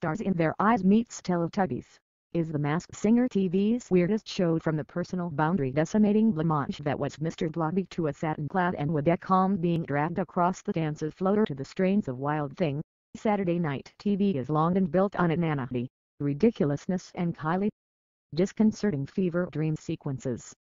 stars in their eyes meets Teletubbies. Is The Masked Singer TV's weirdest show from the personal boundary-decimating blancmange that was Mr Blobby to a satin-clad Ann Widdecombe being dragged across the dance's floor to the strains of Wild Thing. Saturday night TV is long and built on inanity, ridiculousness and highly disconcerting fever dream sequences.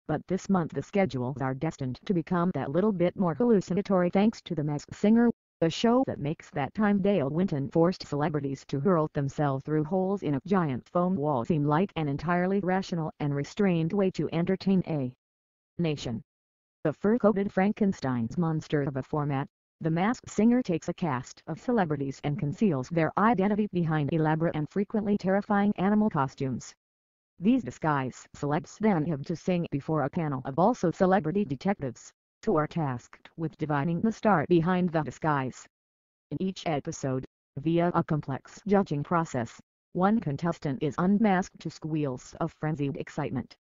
But this month the schedules are destined to become that little bit more hallucinatory thanks to The Masked Singer, the show that makes that time Dale Winton forced celebrities to hurl themselves through holes in a giant foam wall seem like an entirely rational and restrained way to entertain a nation. The fur-coated Frankenstein's monster of a format, The Masked Singer takes a cast of celebrities and conceals their identity behind elaborate and frequently terrifying animal costumes. These disguised celebs then have to sing before a panel of also celebrity detectives, who are tasked with divining the star behind the disguise. In each episode, via a complex judging process, one contestant is unmasked to squeals of frenzied excitement.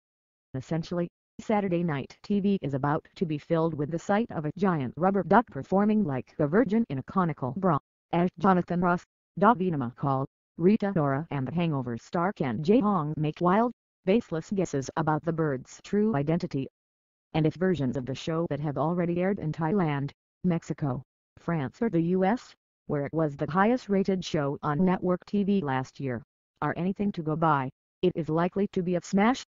Essentially, Saturday night TV is about to be filled with the sight of a giant rubber duck performing like a virgin in a conical bra, as Jonathan Ross, Davina McCall, Rita Ora and The Hangover star Ken Jeong make wild, baseless guesses about the bird's true identity. And if versions of the show that have already aired in Thailand, Mexico, France or the US, where it was the highest-rated show on network TV last year, are anything to go by, it is likely to be a smash.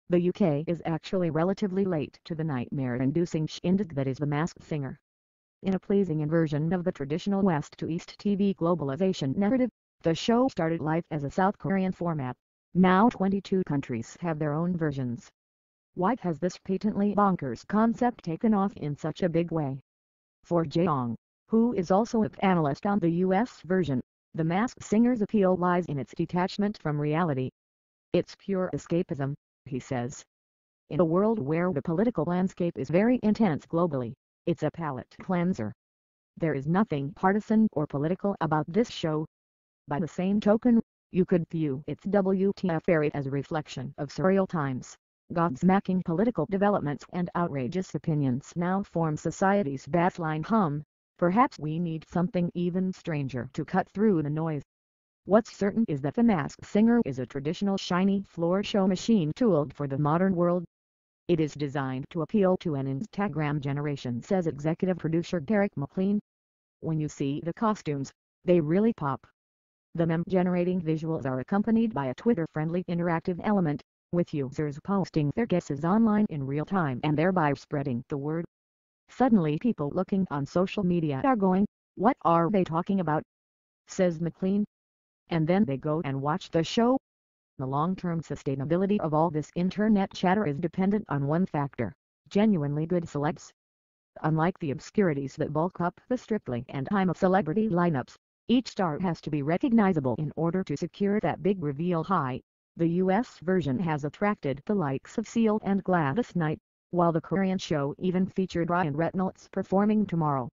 The UK is actually relatively late to the nightmare-inducing shindig that is The Masked Singer. In a pleasing inversion of the traditional West to East TV globalization narrative, the show started life as a South Korean format. Now 22 countries have their own versions. Why has this patently bonkers concept taken off in such a big way? For Jeong, who is also a panelist on the US version, The Masked Singer's appeal lies in its detachment from reality. It's pure escapism, he says. In a world where the political landscape is very intense globally, it's a palate cleanser. There is nothing partisan or political about this show. By the same token, you could view its WTF era as a reflection of surreal times. Godsmacking political developments and outrageous opinions now form society's baseline hum. Perhaps we need something even stranger to cut through the noise. What's certain is that The Masked Singer is a traditional shiny floor show machine tooled for the modern world. It is designed to appeal to an Instagram generation, says executive producer Derek McLean. When you see the costumes, they really pop. The meme-generating visuals are accompanied by a Twitter-friendly interactive element, with users posting their guesses online in real time and thereby spreading the word. Suddenly people looking on social media are going, "What are they talking about?" says McLean. And then they go and watch the show. The long-term sustainability of all this internet chatter is dependent on one factor: genuinely good celebs. Unlike the obscurities that bulk up the Strictly and I'm a Celebrity lineups, each star has to be recognizable in order to secure that big reveal high. The US version has attracted the likes of Seal and Gladys Knight, while the Korean show even featured Ryan Reynolds performing tomorrow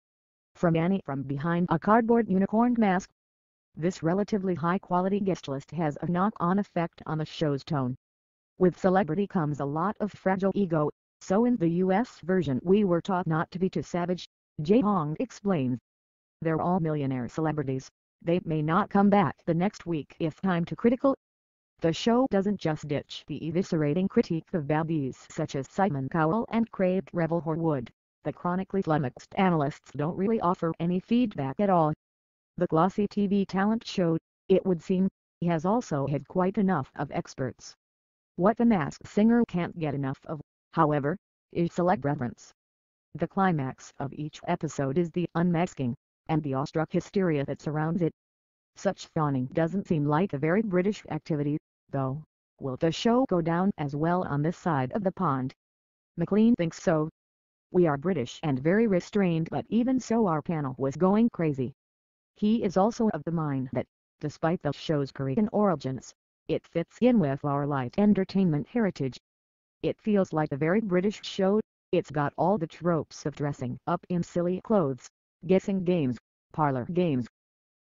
from Annie from behind a cardboard unicorn mask. This relatively high-quality guest list has a knock-on effect on the show's tone. With celebrity comes a lot of fragile ego, so in the US version we were taught not to be too savage, Jeong explains. They're all millionaire celebrities. They may not come back the next week if time too critical. The show doesn't just ditch the eviscerating critique of beauties such as Simon Cowell and Craig Revel-Horwood. The chronically flummoxed analysts don't really offer any feedback at all. The glossy TV talent show, it would seem, has also had quite enough of experts. What The Masked Singer can't get enough of, however, is celeb reference. The climax of each episode is the unmasking, and the awestruck hysteria that surrounds it. Such fawning doesn't seem like a very British activity, though. Will the show go down as well on this side of the pond? McLean thinks so. We are British and very restrained, but even so our panel was going crazy. He is also of the mind that, despite the show's Korean origins, it fits in with our light entertainment heritage. It feels like a very British show. It's got all the tropes of dressing up in silly clothes, guessing games, parlor games.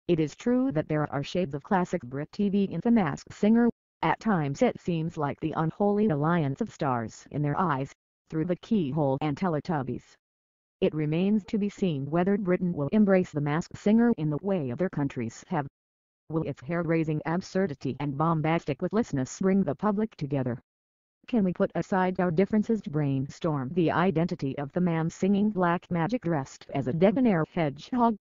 It is true that there are shades of classic Brit TV in The Masked Singer. At times it seems like the unholy alliance of stars in their eyes, through the keyhole and Teletubbies. It remains to be seen whether Britain will embrace The Masked Singer in the way other countries have. Will its hair-raising absurdity and bombastic witlessness bring the public together? Can we put aside our differences to brainstorm the identity of the man singing black magic dressed as a debonair hedgehog?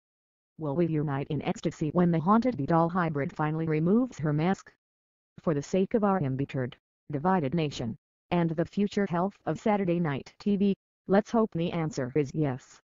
Will we unite in ecstasy when the haunted doll hybrid finally removes her mask? For the sake of our embittered, divided nation, and the future health of Saturday night TV, let's hope the answer is yes.